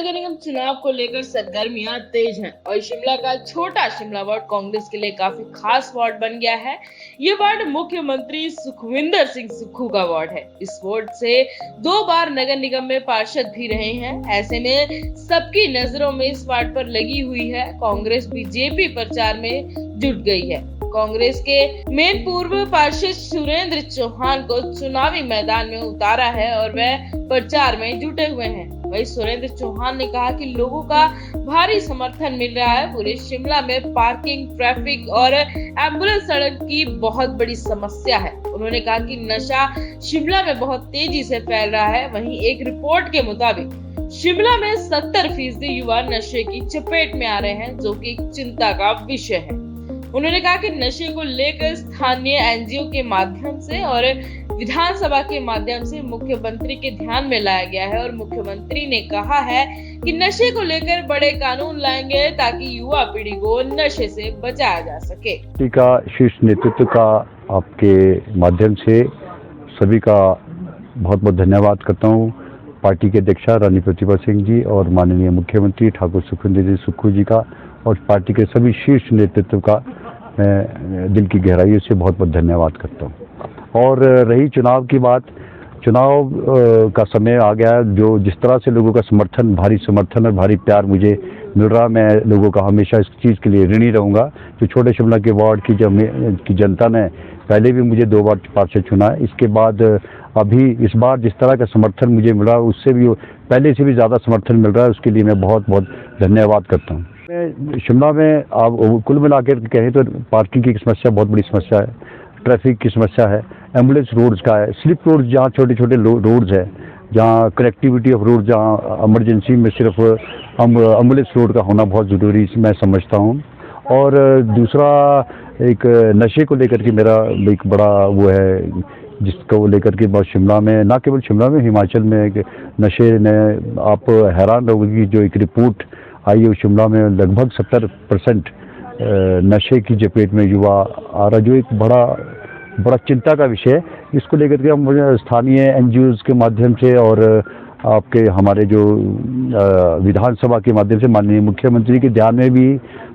नगर निगम चुनाव को लेकर सरगर्मियां तेज हैं और शिमला का छोटा शिमला वार्ड कांग्रेस के लिए काफी खास वार्ड बन गया है। ये वार्ड मुख्यमंत्री सुखविंदर सिंह सुक्खू का वार्ड है। इस वार्ड से 2 बार नगर निगम में पार्षद भी रहे हैं। ऐसे में सबकी नजरों में इस वार्ड पर लगी हुई है। कांग्रेस बीजेपी प्रचार में जुट गई है। कांग्रेस के मेन पूर्व पार्षद सुरेंद्र चौहान को चुनावी मैदान में उतारा है और वह प्रचार में जुटे हुए हैं। वहीं सुरेंद्र चौहान ने कहा कि लोगों का भारी समर्थन मिल रहा है। पूरे शिमला में पार्किंग, ट्रैफिक और एम्बुलेंस सड़क की बहुत बड़ी समस्या है। उन्होंने कहा कि नशा शिमला में बहुत तेजी से फैल रहा है। वहीं एक रिपोर्ट के मुताबिक शिमला में 70% युवा नशे की चपेट में आ रहे हैं, जो कि चिंता का विषय है। उन्होंने कहा कि नशे को लेकर स्थानीय एनजीओ के माध्यम से और विधानसभा के माध्यम से मुख्यमंत्री के ध्यान में लाया गया है और मुख्यमंत्री ने कहा है कि नशे को लेकर बड़े कानून लाएंगे ताकि युवा पीढ़ी को नशे से बचाया जा सके। का शीर्ष नेतृत्व का आपके माध्यम से सभी का बहुत बहुत धन्यवाद करता हूँ। पार्टी के अध्यक्ष रानी प्रतिभा सिंह जी और माननीय मुख्यमंत्री ठाकुर सुखविंदर सिंह सुक्खू जी का और पार्टी के सभी शीर्ष नेतृत्व का मैं दिल की गहराइयों से बहुत बहुत धन्यवाद करता हूँ। और रही चुनाव की बात, चुनाव का समय आ गया। जो जिस तरह से लोगों का समर्थन, भारी समर्थन और भारी प्यार मुझे मिल रहा, मैं लोगों का हमेशा इस चीज़ के लिए ऋणी रहूँगा। जो छोटे शिमला के वार्ड की जनता ने पहले भी मुझे 2 बार पार्षद चुना है। इसके बाद अभी इस बार जिस तरह का समर्थन मुझे मिला, उससे भी पहले से भी ज़्यादा समर्थन मिल रहा है। उसके लिए मैं बहुत बहुत धन्यवाद करता हूँ। शिमला में आप कुल मिलाकर कहें तो पार्किंग की समस्या बहुत बड़ी समस्या है, ट्रैफिक की समस्या है, एम्बुलेंस रोड्स का है, स्लिप रोड्स जहाँ छोटे छोटे रोड्स है, जहाँ कनेक्टिविटी ऑफ रोड, जहाँ इमरजेंसी में सिर्फ एम्बुलेंस रोड का होना बहुत ज़रूरी मैं समझता हूँ। और दूसरा एक नशे को लेकर के मेरा एक बड़ा वो है, जिसको लेकर के बहुत शिमला में, ना केवल शिमला में, हिमाचल में एक नशे ने, आप हैरान रहोगे, जो एक रिपोर्ट आई है शिमला में लगभग 70% नशे की चपेट में युवा आ रहा, जो एक बड़ा चिंता का विषय है। इसको लेकर के हम स्थानीय एनजीओज के माध्यम से और आपके हमारे जो विधानसभा के माध्यम से माननीय मुख्यमंत्री के ध्यान में भी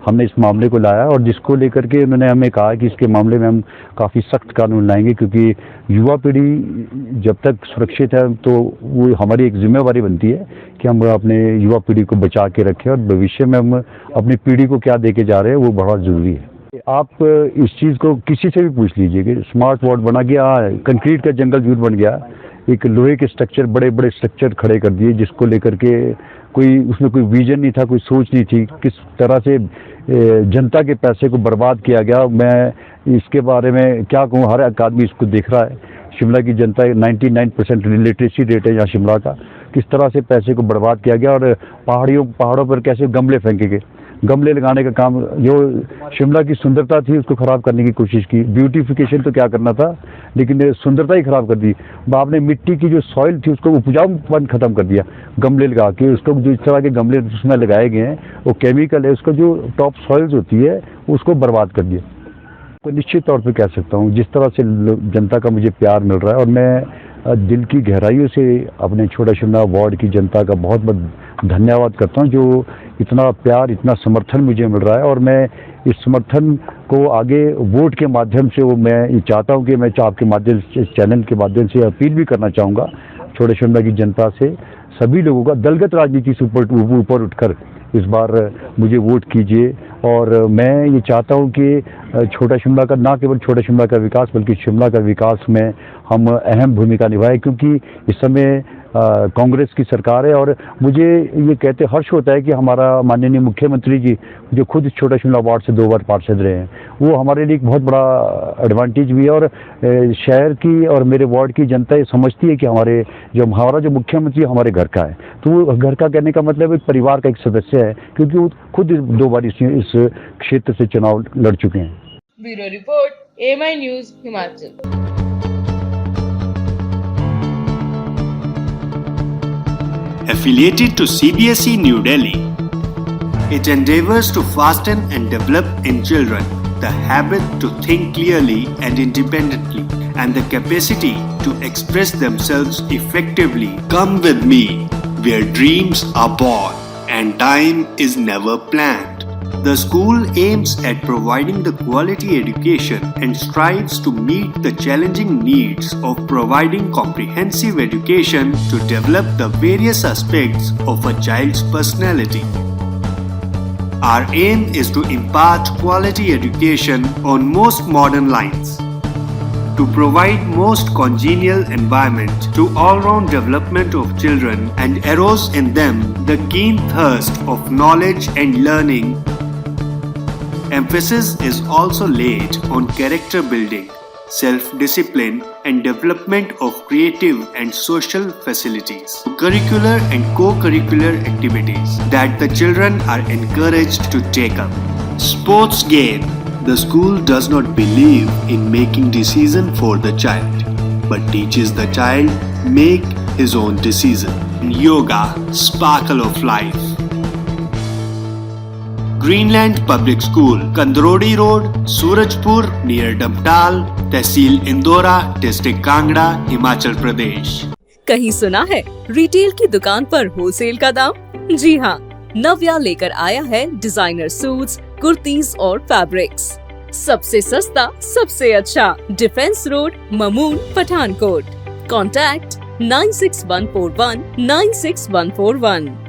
हमने इस मामले को लाया और जिसको लेकर के उन्होंने हमें कहा कि इसके मामले में हम काफ़ी सख्त कानून लाएंगे, क्योंकि युवा पीढ़ी जब तक सुरक्षित है तो वो हमारी एक जिम्मेवारी बनती है कि हम अपने युवा पीढ़ी को बचा के रखें और भविष्य में हम अपनी पीढ़ी को क्या दे के जा रहे हैं वो बहुत ज़रूरी है। आप इस चीज़ को किसी से भी पूछ लीजिए कि स्मार्ट वार्ड बना गया, कंक्रीट का जंगल जूट बन गया, एक लोहे के स्ट्रक्चर, बड़े बड़े स्ट्रक्चर खड़े कर दिए, जिसको लेकर के उसमें कोई विजन नहीं था, कोई सोच नहीं थी, किस तरह से जनता के पैसे को बर्बाद किया गया। मैं इसके बारे में क्या कहूँ, हर एक आदमी इसको देख रहा है। शिमला की जनता 99% लिटरेसी रेट है यहाँ शिमला का। किस तरह से पैसे को बर्बाद किया गया और पहाड़ों पर कैसे गमले फेंके गए, गमले लगाने का काम, जो शिमला की सुंदरता थी उसको खराब करने की कोशिश की। ब्यूटिफिकेशन तो क्या करना था, लेकिन सुंदरता ही खराब कर दी। आपने मिट्टी की जो सॉइल थी उसको उपजाऊपन खत्म कर दिया गमले लगा के। उसको जो इस तरह के गमले उसमें लगाए गए हैं वो केमिकल है, उसको जो टॉप सॉइल्स होती है उसको बर्बाद कर दिया। तो निश्चित तौर पर कह सकता हूँ जिस तरह से जनता का मुझे प्यार मिल रहा है, और मैं दिल की गहराइयों से अपने छोटा शिमला वार्ड की जनता का बहुत बहुत धन्यवाद करता हूँ, जो इतना प्यार, इतना समर्थन मुझे मिल रहा है। और मैं इस समर्थन को आगे वोट के माध्यम से मैं ये चाहता हूँ कि मैं आपके माध्यम से, इस चैनल के माध्यम से अपील भी करना चाहूँगा छोटे शिमला की जनता से, सभी लोगों का, दलगत राजनीति से ऊपर उठकर इस बार मुझे वोट कीजिए। और मैं ये चाहता हूँ कि छोटा शिमला का, ना केवल छोटा शिमला का विकास बल्कि शिमला का विकास में हम अहम भूमिका निभाएं, क्योंकि इस समय कांग्रेस की सरकार है। और मुझे ये कहते हर्ष होता है कि हमारा माननीय मुख्यमंत्री जी, जो खुद छोटा शिमला वार्ड से 2 बार पार्षद रहे हैं, वो हमारे लिए एक बहुत बड़ा एडवांटेज भी है। और शहर की और मेरे वार्ड की जनता ये समझती है कि हमारा जो मुख्यमंत्री हमारे घर का है, तो वो घर का कहने का मतलब एक परिवार का एक सदस्य है, क्योंकि वो खुद 2 बार इस क्षेत्र से चुनाव लड़ चुके हैं। Bureau report, AMI news, Himachal. Affiliated to CBSE New Delhi, it endeavors to fasten and develop in children the habit to think clearly and independently and the capacity to express themselves effectively. Come with me where dreams are born and time is never planned. The school aims at providing the quality education and strives to meet the challenging needs of providing comprehensive education to develop the various aspects of a child's personality. Our aim is to impart quality education on most modern lines, to provide most congenial environment to all-round development of children and arouse in them the keen thirst of knowledge and learning. Emphasis is also laid on character building, self-discipline and development of creative and social facilities, curricular and co-curricular activities that the children are encouraged to take up. Sports game. The school does not believe in making decision for the child, but teaches the child make his own decision. Yoga, sparkle of life. Greenland Public School, Kandrodi Road, Surajpur near Damtal, Tehsil Indora, District Kangra, Himachal Pradesh. कहीं सुना है retail की दुकान पर wholesale का दाम? जी हाँ, नव्या लेकर आया है डिजाइनर सूट्स, कुर्तीज और फैब्रिक्स। सबसे सस्ता, सबसे अच्छा, defence road, Mamun, Pathankot. Contact 96141 96141।